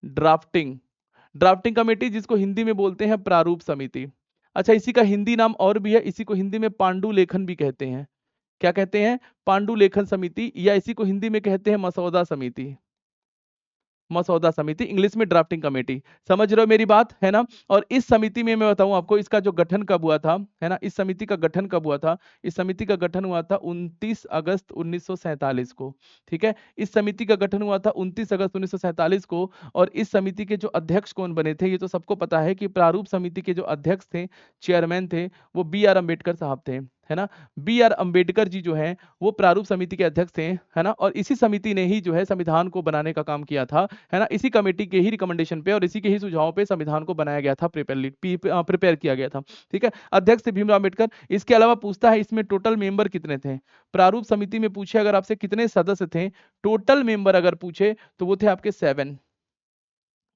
Speaker 1: ड्राफ्टिंग ड्राफ्टिंग कमेटी जिसको हिंदी में बोलते हैं प्रारूप समिति। अच्छा, इसी का हिंदी नाम और भी है, इसी को हिंदी में पांडु लेखन भी कहते हैं। क्या कहते हैं, पांडु लेखन समिति, या इसी को हिंदी में कहते हैं मसौदा समिति। मसौदा समिति, इंग्लिश में ड्राफ्टिंग कमेटी। समझ रहे हो मेरी बात, है ना। और इस समिति में मैं बताऊं आपको इसका जो गठन कब हुआ था, है ना, इस समिति का गठन कब हुआ था, इस समिति का गठन हुआ था 29 अगस्त 1947 को। ठीक है, इस समिति का गठन हुआ था 29 अगस्त 1947 को। और इस समिति के जो अध्यक्ष कौन बने थे, ये तो सबको पता है कि प्रारूप समिति के जो अध्यक्ष थे, चेयरमैन थे, वो बी आर अम्बेडकर साहब थे, है ना। बी आर अम्बेडकर जी जो हैं वो प्रारूप समिति के अध्यक्ष थे, है ना, और इसी समिति ने ही जो है संविधान को बनाने का काम किया था, है ना। इसी कमेटी के ही रिकमेंडेशन पे और इसी के ही सुझावों पे संविधान को बनाया गया था, प्रिपेयर किया गया था। ठीक है, अध्यक्ष थे भीमराव अम्बेडकर। इसके अलावा पूछता है इसमें टोटल मेंबर कितने थे, प्रारूप समिति में पूछे अगर आपसे कितने सदस्य थे, टोटल मेंबर अगर पूछे तो वो थे आपके 7।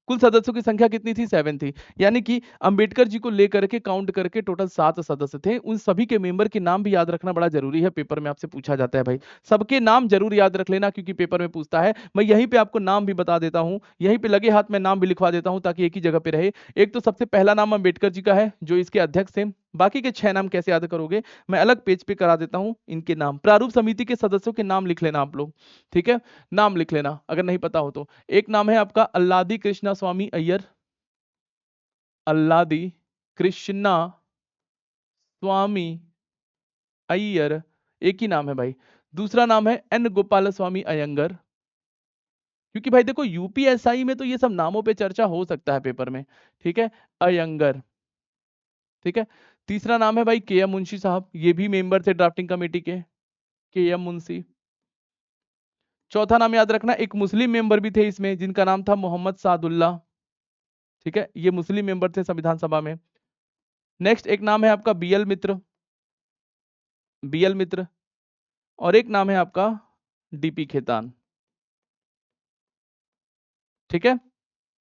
Speaker 1: कुल सदस्यों की संख्या कितनी थी, 7 थी। यानी कि अंबेडकर जी को लेकर के काउंट करके टोटल 7 सदस्य थे। उन सभी के मेंबर के नाम भी याद रखना बड़ा जरूरी है, पेपर में आपसे पूछा जाता है भाई, सबके नाम जरूर याद रख लेना क्योंकि पेपर में पूछता है। मैं यहीं पे आपको नाम भी बता देता हूं, यहीं पे लगे हाथ में नाम भी लिखवा देता हूं ताकि एक ही जगह पे रहे। एक तो सबसे पहला नाम अंबेडकर जी का है जो इसके अध्यक्ष थे। बाकी के 6 नाम कैसे याद करोगे, मैं अलग पेज पे करा देता हूं इनके नाम। प्रारूप समिति के सदस्यों के नाम लिख लेना आप लोग, ठीक है, नाम लिख लेना अगर नहीं पता हो तो। एक नाम है आपका अल्लादी कृष्णा स्वामी अय्यर, अल्लादी कृष्णा स्वामी अय्यर, एक ही नाम है भाई। दूसरा नाम है एन गोपाल स्वामी अयंगर, क्योंकि भाई देखो यूपीएसआई में तो ये सब नामों पे चर्चा हो सकता है पेपर में, ठीक है, अयंगर। ठीक है, तीसरा नाम है भाई के एम मुंशी साहब, ये भी मेंबर थे ड्राफ्टिंग कमेटी के एम मुंशी। चौथा नाम याद रखना, एक मुस्लिम मेंबर भी थे इसमें जिनका नाम था मोहम्मद सादुल्ला। ठीक है, ये मुस्लिम मेंबर थे संविधान सभा में। नेक्स्ट एक नाम है आपका बीएल मित्र, बीएल मित्र, और एक नाम है आपका डीपी खेतान। ठीक है,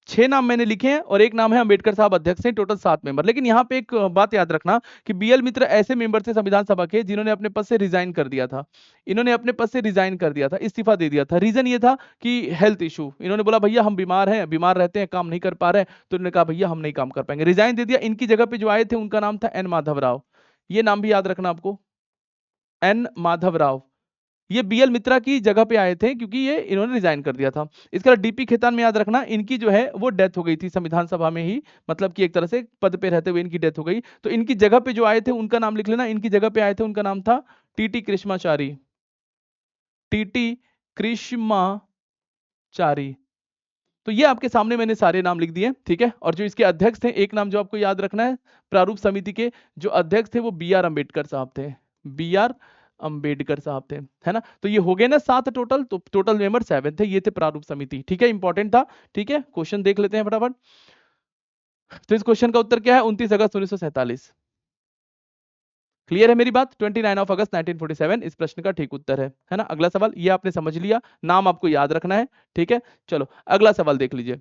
Speaker 1: 6 नाम मैंने लिखे हैं और एक नाम है अंबेडकर साहब अध्यक्ष हैं, टोटल 7 मेंबर। लेकिन यहाँ पे एक बात याद रखना कि बीएल मित्र ऐसे मेंबर थे संविधान सभा के जिन्होंने अपने पद से रिजाइन कर दिया था। इन्होंने अपने पद से रिजाइन कर दिया था, इस्तीफा दे दिया था। रीजन ये था कि हेल्थ इशू, इन्होंने बोला भैया हम बीमार हैं, बीमार रहते हैं, काम नहीं कर पा रहे हैं, तो इन्होंने कहा भैया हम नहीं काम कर पाएंगे, रिजाइन दे दिया। इनकी जगह पे जो आए थे उनका नाम था एन माधव राव, ये नाम भी याद रखना आपको, एन माधव राव। ये बीएल मित्रा की जगह पे आए थे क्योंकि ये इन्होंने रिजाइन कर दिया था। इसके अलावा डीपी खेतान में याद रखना इनकी जो है वो डेथ हो गई थी संविधान सभा में ही, मतलब कि एक तरह से पद पे रहते हुए इनकी डेथ हो गई, तो इनकी जगह पे जो आए थे उनका नाम लिख लेना। इनकी जगह पे आए थे, उनका नाम था टीटी कृष्माचारी, टीटी कृष्माचारी। तो ये आपके सामने मैंने सारे नाम लिख दिए, ठीक है। और जो इसके अध्यक्ष थे, एक नाम जो आपको याद रखना है, प्रारूप समिति के जो अध्यक्ष थे वो बी आर अम्बेडकर साहब थे, बी आर अंबेडकर साहब थे, है ना। तो ये हो गए ना 7 टोटल, तो टोटल मेंबर 7 थे, ये थे प्रारूप समिति। ठीक है, इंपॉर्टेंट था। ठीक है, क्वेश्चन देख लेते हैं फटाफट। तो इस क्वेश्चन का उत्तर क्या है? 29 अगस्त 1947। क्लियर है मेरी बात? 29 ऑफ अगस्त 1947 इस प्रश्न का ठीक उत्तर है ना। अगला सवाल, ये आपने समझ लिया, नाम आपको याद रखना है। ठीक है, चलो अगला सवाल देख लीजिए।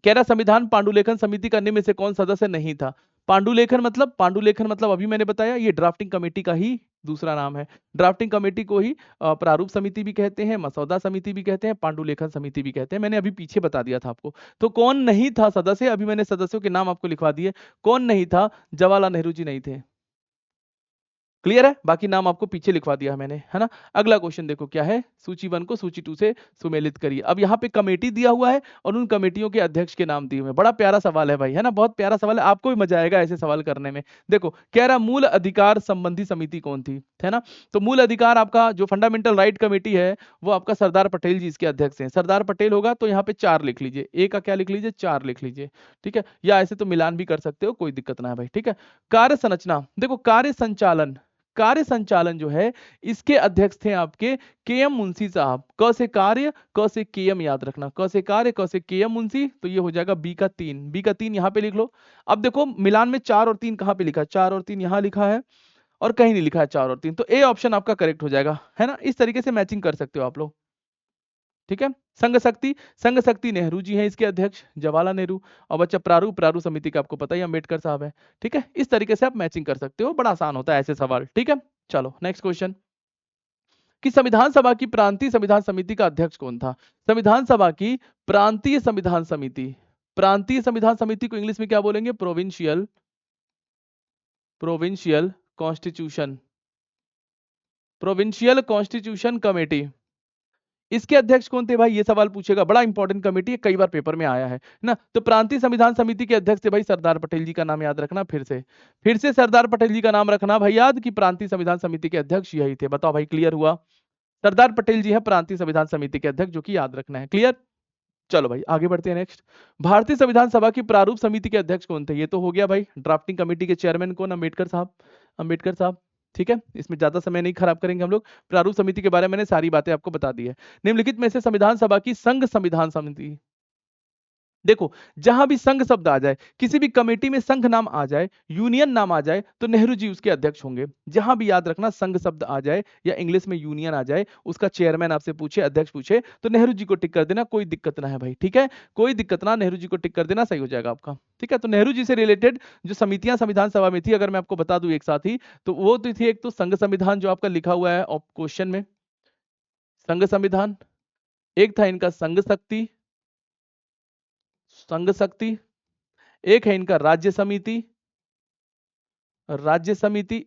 Speaker 1: कह रहा संविधान पांडुलेखन समिति का निम्न में से कौन सदस्य नहीं था? पांडुलेखन मतलब अभी मैंने बताया, ये ड्राफ्टिंग कमेटी का ही दूसरा नाम है। ड्राफ्टिंग कमेटी को ही प्रारूप समिति भी कहते हैं, मसौदा समिति भी कहते हैं, पांडुलेखन समिति भी कहते हैं। मैंने अभी पीछे बता दिया था आपको। तो कौन नहीं था सदस्य? अभी मैंने सदस्यों के नाम आपको लिखवा दिए। कौन नहीं था? जवाहरलाल नेहरू जी नहीं थे। क्लियर है? बाकी नाम आपको पीछे लिखवा दिया मैंने, है ना। अगला क्वेश्चन देखो क्या है, सूची 1 को सूची 2 से सुमेलित करिए। अब यहाँ पे कमेटी दिया हुआ है और उन कमेटियों के अध्यक्ष के नाम दिए हुए हैं। बड़ा प्यारा सवाल है भाई, है ना, बहुत प्यारा सवाल है, आपको भी मजा आएगा ऐसे सवाल करने में। देखो कह रहा मूल अधिकार संबंधी समिति कौन थी, है ना। तो मूल अधिकार आपका जो फंडामेंटल राइट कमेटी है वो आपका सरदार पटेल जी इसके अध्यक्ष हैं। सरदार पटेल होगा तो यहाँ पे 4 लिख लीजिए, ए का क्या लिख लीजिए, 4 लिख लीजिए। ठीक है, या ऐसे तो मिलान भी कर सकते हो, कोई दिक्कत ना है भाई। ठीक है, कार्य संरचना देखो, कार्य संचालन जो है इसके अध्यक्ष थे आपके के एम मुंशी साहब। क से कार्य, क से के एम, याद रखना, क से कार्य, क से के एम मुंशी, तो ये हो जाएगा बी का 3। बी का 3 यहाँ पे लिख लो। अब देखो मिलान में 4 और 3 कहाँ पे लिखा है? 4 और 3 यहाँ लिखा है और कहीं नहीं लिखा है 4 और 3, तो ए ऑप्शन आपका करेक्ट हो जाएगा, है ना। इस तरीके से मैचिंग कर सकते हो आप लोग। ठीक है, संघ शक्ति नेहरू जी हैं इसके अध्यक्ष, जवाहरलाल नेहरू। और बच्चा प्रारूप समिति का आपको पता ही अम्बेडकर साहब है। ठीक है, इस तरीके से आप मैचिंग कर सकते हो, बड़ा आसान होता है ऐसे सवाल। ठीक है, चलो नेक्स्ट क्वेश्चन, कि संविधान सभा की प्रांतीय संविधान समिति का अध्यक्ष कौन था? संविधान सभा की प्रांतीय संविधान समिति, प्रांतीय संविधान समिति को इंग्लिश में क्या बोलेंगे? Provincial constitution, provincial constitution committee, इसके अध्यक्ष कौन थे भाई? ये सवाल पूछेगा, बड़ा इंपॉर्टेंट कमेटी है, कई बार पेपर में आया है ना। तो प्रांतीय संविधान समिति के अध्यक्ष थे भाई सरदार पटेल जी का नाम याद रखना। फिर से सरदार पटेल जी का नाम रखना भाई याद, कि प्रांतीय संविधान समिति के अध्यक्ष यही थे। बताओ भाई, क्लियर हुआ? सरदार पटेल जी है प्रांतीय संविधान समिति के अध्यक्ष, जो कि याद रखना है। क्लियर? चलो भाई आगे बढ़ते हैं नेक्स्ट। भारतीय संविधान सभा की प्रारूप समिति के अध्यक्ष कौन थे? ये तो हो गया भाई। ड्राफ्टिंग कमेटी के चेयरमैन कौन? अम्बेडकर साहब। ठीक है, इसमें ज्यादा समय नहीं खराब करेंगे हम लोग। प्रारूप समिति के बारे में मैंने सारी बातें आपको बता दी है। निम्नलिखित में से संविधान सभा की संघ संविधान समिति, देखो जहां भी संघ शब्द आ जाए, किसी भी कमेटी में संघ नाम आ जाए, यूनियन नाम आ जाए, तो नेहरू जी उसके अध्यक्ष होंगे। जहां भी याद रखना संघ शब्द आ जाए या इंग्लिश में यूनियन आ जाए, उसका चेयरमैन आपसे पूछे, अध्यक्ष पूछे, तो नेहरू जी को टिक कर देना, कोई दिक्कत ना है भाई। ठीक है, कोई दिक्कत ना, नेहरू जी को टिक कर देना, सही हो जाएगा आपका। ठीक है, तो नेहरू जी से रिलेटेड जो समितियां संविधान सभा में थी, अगर मैं आपको बता दूं एक साथ ही, तो वो तो थी, एक तो संघ संविधान जो आपका लिखा हुआ है क्वेश्चन में, संघ संविधान। एक था इनका संघ शक्ति, एक है इनका राज्य समिति।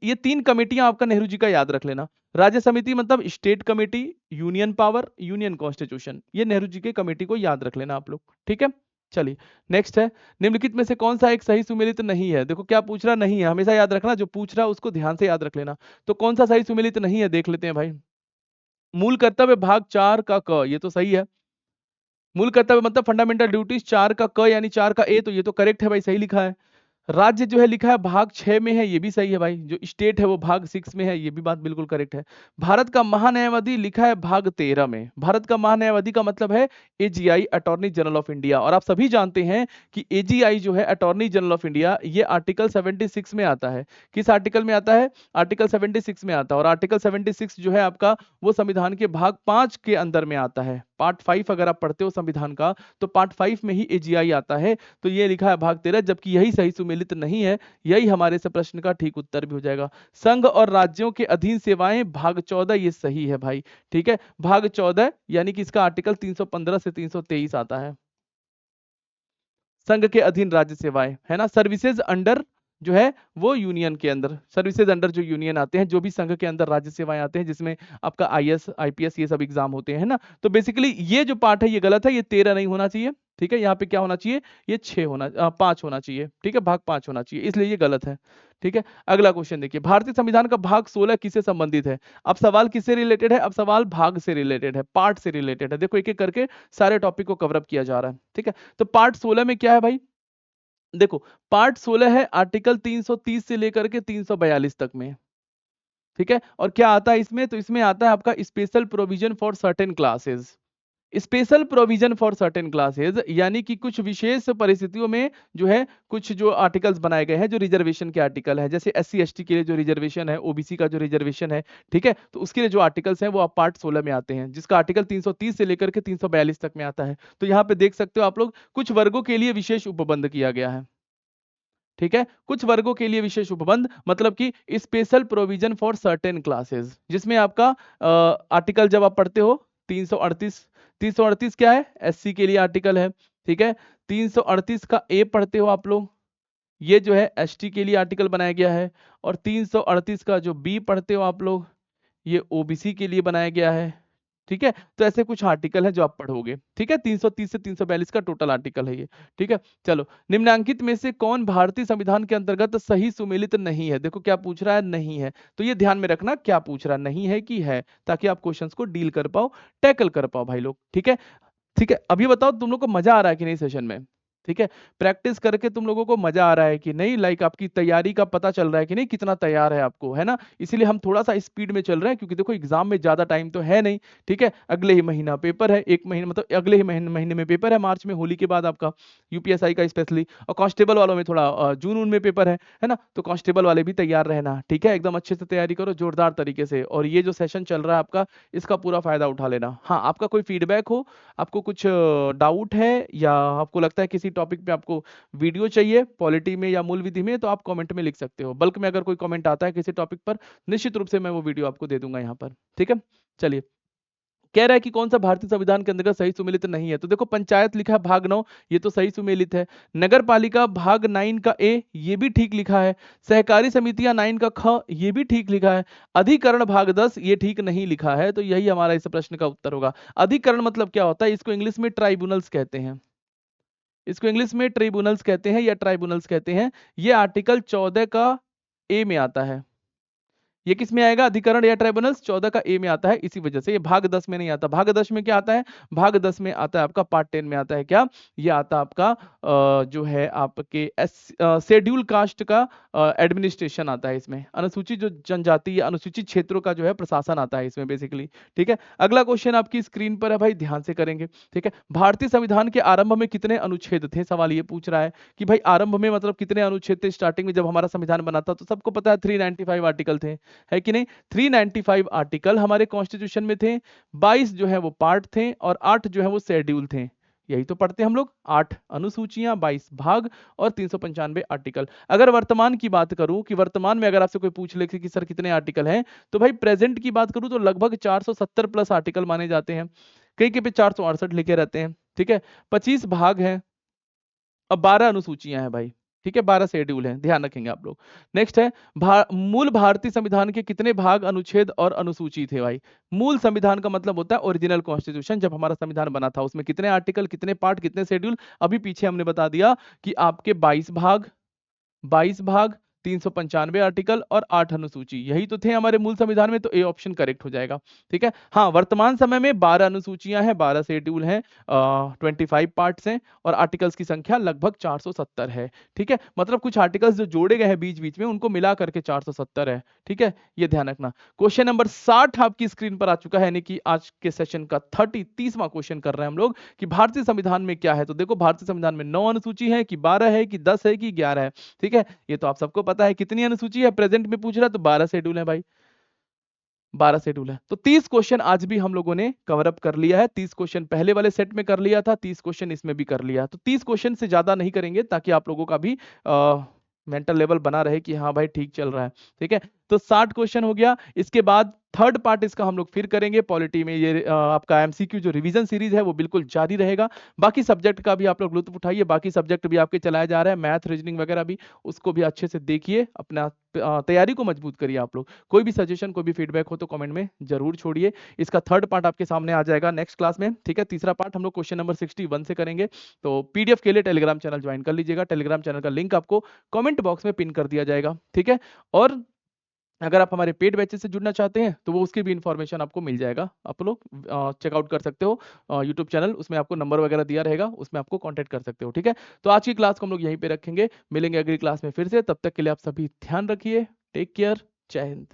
Speaker 1: ये 3 कमेटियां आपका नेहरू जी का याद रख लेना। राज्य समिति मतलब state committee, union power, union constitution, ये नेहरू जी के कमेटी को याद रख लेना आप लोग। ठीक है, चलिए नेक्स्ट है, निम्नलिखित में से कौन सा एक सही सुमेलित नहीं है? देखो क्या पूछ रहा नहीं है, हमेशा याद रखना, जो पूछ रहा है उसको ध्यान से याद रख लेना। तो कौन सा सही सुमेलित नहीं है देख लेते हैं भाई। मूल कर्तव्य भाग 4 का क, ये तो सही है। मूल कर्तव्य मतलब फंडामेंटल ड्यूटीज 4 का क यानी 4 का ए, तो ये तो करेक्ट है भाई, सही लिखा है। राज्य जो है लिखा है भाग 6 में है, ये भी सही है भाई। जो स्टेट है वो भाग 6 में है, ये भी बात बिल्कुल करेक्ट है। भारत का महान्यायवादी लिखा है भाग 13 में। भारत का महान्यायवादी का मतलब है AGI, attorney general of India. और आप सभी जानते हैं कि एजीआई जो है अटॉर्नी जनरल ऑफ इंडिया, ये आर्टिकल 76 में आता है। किस आर्टिकल में आता है? आर्टिकल 76 में आता है। और आर्टिकल 76 जो है आपका, वो संविधान के भाग 5 के अंदर में आता है। पार्ट 5 अगर आप पढ़ते हो संविधान का, तो पार्ट 5 में ही एजीआई आता है। तो ये लिखा है भाग 13, जबकि यही सही सुमेलित नहीं है। यही हमारे से प्रश्न का ठीक उत्तर भी हो जाएगा। संघ और राज्यों के अधीन सेवाएं भाग 14, ये सही है भाई। ठीक है, भाग 14 यानी कि इसका आर्टिकल 315 से 323 आता है। संघ के अधीन राज्य सेवाएं, है ना। सर्विसेज अंडर जो है वो यूनियन के अंदर, सर्विसेज अंडर जो यूनियन आते हैं, जो भी संघ के अंदर राज्य सेवाएं आते हैं, जिसमें आपका आईएएस आईपीएस ये सब एग्जाम होते हैं ना। तो बेसिकली ये जो पार्ट है ये गलत है, ये 13 नहीं होना चाहिए। ठीक है, यहाँ पे क्या होना चाहिए? ये 5 होना चाहिए। ठीक है, भाग 5 होना चाहिए, इसलिए ये गलत है। ठीक है, अगला क्वेश्चन देखिए, भारतीय संविधान का भाग 16 किससे संबंधित है? अब सवाल किससे रिलेटेड है? अब सवाल भाग से रिलेटेड है, पार्ट से रिलेटेड है। देखो एक एक करके सारे टॉपिक को कवरअप किया जा रहा है। ठीक है, तो पार्ट 16 में क्या है भाई? देखो पार्ट 16 है आर्टिकल 330 से लेकर के 342 तक में। ठीक है। और क्या आता है इसमें, तो इसमें आता है आपका special provision for certain classes. Special provision for certain classes यानी कि कुछ विशेष परिस्थितियों में जो है कुछ जो आर्टिकल्स बनाए गए हैं जो रिजर्वेशन के आर्टिकल है, जैसे एससी एसटी के लिए जो रिजर्वेशन है, ओबीसी का जो रिजर्वेशन है, ठीक है, तो उसके लिए जो आर्टिकल्स हैं वो आप पार्ट 16 में आते हैं, जिसका आर्टिकल 330 से लेकर के 342 तक में आता है। तो यहाँ पे देख सकते हो आप लोग कुछ वर्गों के लिए विशेष उपबंध किया गया है। ठीक है, कुछ वर्गों के लिए विशेष उपबंध मतलब कि special provision for certain classes, जिसमें आपका आर्टिकल जब आप पढ़ते हो 338, 338 क्या है, एससी के लिए आर्टिकल है। ठीक है, 338 का ए पढ़ते हो आप लोग, ये जो है एसटी के लिए आर्टिकल बनाया गया है। और 338 का जो बी पढ़ते हो आप लोग, ये ओबीसी के लिए बनाया गया है। ठीक है, तो ऐसे कुछ आर्टिकल है जो आप पढ़ोगे। ठीक है, 330 से 342 का टोटल आर्टिकल है ये। ठीक है, चलो, निम्नलिखित में से कौन भारतीय संविधान के अंतर्गत सही सुमेलित नहीं है। देखो क्या पूछ रहा है, नहीं है, तो ये ध्यान में रखना क्या पूछ रहा, नहीं है कि है, ताकि आप क्वेश्चंस को डील कर पाओ, टैकल कर पाओ भाई लोग। ठीक है, ठीक है, अभी बताओ तुम लोग को मजा आ रहा है कि नहीं सेशन में। ठीक है, प्रैक्टिस करके तुम लोगों को मजा आ रहा है कि नहीं, लाइक आपकी तैयारी का पता चल रहा है कि नहीं, कितना तैयार है आपको, है ना। इसीलिए हम थोड़ा सा स्पीड में चल रहे हैं, क्योंकि देखो एग्जाम में ज्यादा टाइम तो है नहीं। ठीक है, अगले ही महीना पेपर है, एक महीना मतलब अगले ही महीने में पेपर है, मार्च में, होली के बाद आपका यूपीएसआई का स्पेशली। और कांस्टेबल वालों में थोड़ा जून उन में पेपर है ना। तो कांस्टेबल वाले भी तैयार रहना, ठीक है, एकदम अच्छे से तैयारी करो जोरदार तरीके से। और ये जो सेशन चल रहा है आपका, इसका पूरा फायदा उठा लेना। हाँ, आपका कोई फीडबैक हो, आपको कुछ डाउट है, या आपको लगता है किसी टॉपिक पे आपको वीडियो चाहिए पॉलिटी में या मूल विधि में, तो आप कमेंट में लिख सकते हो। बल्क में अगर कोई कमेंट आता है किसी टॉपिक पर, निश्चित रूप से मैं वो वीडियो आपको दे दूंगा यहाँ पर। ठीक है, चलिए, कह रहा है कि कौन सा भारतीय संविधान के अंतर्गत सही सुमेलित नहीं है। तो देखो पंचायत लिखा है भाग 9, ये तो सही सुमेलित है। नगर पालिका भाग 9 का ए, ये भी ठीक लिखा है। सहकारी समितियां 9 का ख, ये भी ठीक लिखा है। अधिकरण भाग 10, ये ठीक नहीं लिखा है। तो यही हमारा इस प्रश्न का उत्तर होगा। अधिकरण मतलब क्या होता है, इसको इंग्लिश में ट्राइब्यूनल्स कहते हैं। इसको इंग्लिश में ट्रिब्यूनल्स कहते हैं या ट्राइब्यूनल्स कहते हैं। ये आर्टिकल 14 का ए में आता है। ये किस में आएगा, अधिकरण या ट्राइब्यूनल्स 14 का ए में आता है, इसी वजह से ये भाग 10 में नहीं आता। भाग 10 में क्या आता है, भाग 10 में आता है आपका पार्ट 10 में आता है क्या, ये आता है आपका जो है आपके शेड्यूल कास्ट का एडमिनिस्ट्रेशन आता है इसमें, अनुसूचित जो जनजाति या अनुसूचित क्षेत्रों का जो है प्रशासन आता है इसमें बेसिकली। ठीक है, अगला क्वेश्चन आपकी स्क्रीन पर है भाई, ध्यान से करेंगे। ठीक है, भारतीय संविधान के आरंभ में कितने अनुच्छेद थे, सवाल ये पूछ रहा है कि भाई आरंभ में मतलब कितने अनुच्छेद थे। स्टार्टिंग में जब हमारा संविधान बना था तो सबको पता है 395 आर्टिकल थे, है कि नहीं। 395 आर्टिकल हमारे कॉन्स्टिट्यूशन में थे, 22 जो है वो पार्ट थे, और 8 जो है वो शेड्यूल थे। यही तो पढ़ते हम लोग, 8 अनुसूचियां, 22 भाग और 395 आर्टिकल। अगर वर्तमान की बात करूं कि वर्तमान में अगर आपसे कोई पूछ ले कि सर कितने आर्टिकल हैं, तो भाई प्रेजेंट की बात करूं तो लगभग 470 प्लस आर्टिकल माने जाते हैं। कई के पे 468 लिखे रहते हैं। ठीक है, 25 भाग हैं, अब 12 अनुसूचियां हैं भाई। ठीक है, 12 शेड्यूल हैं, ध्यान रखेंगे आप लोग। नेक्स्ट है मूल भारतीय संविधान के कितने भाग, अनुच्छेद और अनुसूची थे भाई। मूल संविधान का मतलब होता है ओरिजिनल कॉन्स्टिट्यूशन, जब हमारा संविधान बना था उसमें कितने आर्टिकल, कितने पार्ट, कितने शेड्यूल। अभी पीछे हमने बता दिया कि आपके 22 भाग 395 आर्टिकल और 8 अनुसूची, यही तो थे हमारे मूल संविधान में। तो ए ऑप्शन करेक्ट हो जाएगा। ठीक है, हाँ, वर्तमान समय में 12 अनुसूचियां हैं, 12 शेड्यूल हैं, 25 पार्ट्स हैं, और आर्टिकल्स की संख्या लगभग 470 है। ठीक है, मतलब कुछ आर्टिकल्स जो जोड़े गए हैं बीच बीच में, उनको मिला करके 470 है। ठीक है, ये ध्यान रखना। क्वेश्चन नंबर 60 आपकी स्क्रीन पर आ चुका है, यानी कि आज के सेशन का 30वां क्वेश्चन कर रहे हैं हम लोग कि भारतीय संविधान में क्या है। तो देखो भारतीय संविधान में 9 अनुसूची है कि 12 है कि 10 है कि 11 है। ठीक है, ये तो आप सबको पता है। कितनी अनुसूची है प्रेजेंट में पूछ रहा है, तो 12 शेड्यूल है भाई, 12 शेड्यूल है। तो 30 क्वेश्चन आज भी हम लोगों ने कवर अप कर लिया है। 30 क्वेश्चन पहले वाले सेट में कर लिया था, 30 क्वेश्चन इसमें भी कर लिया। तो 30 क्वेश्चन से ज्यादा नहीं करेंगे, ताकि आप लोगों का भी मेंटल लेवल बना रहे कि हाँ भाई ठीक चल रहा है। ठीक है, तो 60 क्वेश्चन हो गया। इसके बाद थर्ड पार्ट इसका हम लोग फिर करेंगे पॉलिटी में। ये आपका एमसीक्यू जो रिवीजन सीरीज है वो बिल्कुल जारी रहेगा। बाकी सब्जेक्ट का भी आप लोग लुत्फ उठाइए, बाकी सब्जेक्ट भी आपके चलाया जा रहा है, मैथ रीजनिंग वगैरह भी, उसको भी अच्छे से देखिए, अपना तैयारी को मजबूत करिए आप लोग। कोई भी सजेशन, कोई भी फीडबैक हो तो कमेंट में जरूर छोड़िए। इसका थर्ड पार्ट आपके सामने आ जाएगा नेक्स्ट क्लास में। ठीक है, तीसरा पार्ट हम लोग क्वेश्चन नंबर 61 से करेंगे। तो पीडीएफ के लिए टेलीग्राम चैनल ज्वाइन कर लीजिएगा। टेलीग्राम चैनल का लिंक आपको कमेंट बॉक्स में पिन कर दिया जाएगा। ठीक है, और अगर आप हमारे पेड बैचेस से जुड़ना चाहते हैं तो वो उसकी भी इंफॉर्मेशन आपको मिल जाएगा, आप लोग चेकआउट कर सकते हो यूट्यूब चैनल, उसमें आपको नंबर वगैरह दिया रहेगा, उसमें आपको कांटेक्ट कर सकते हो। ठीक है, तो आज की क्लास को हम लोग यहीं पे रखेंगे, मिलेंगे अगली क्लास में फिर से। तब तक के लिए आप सभी ध्यान रखिए, टेक केयर, जय हिंद।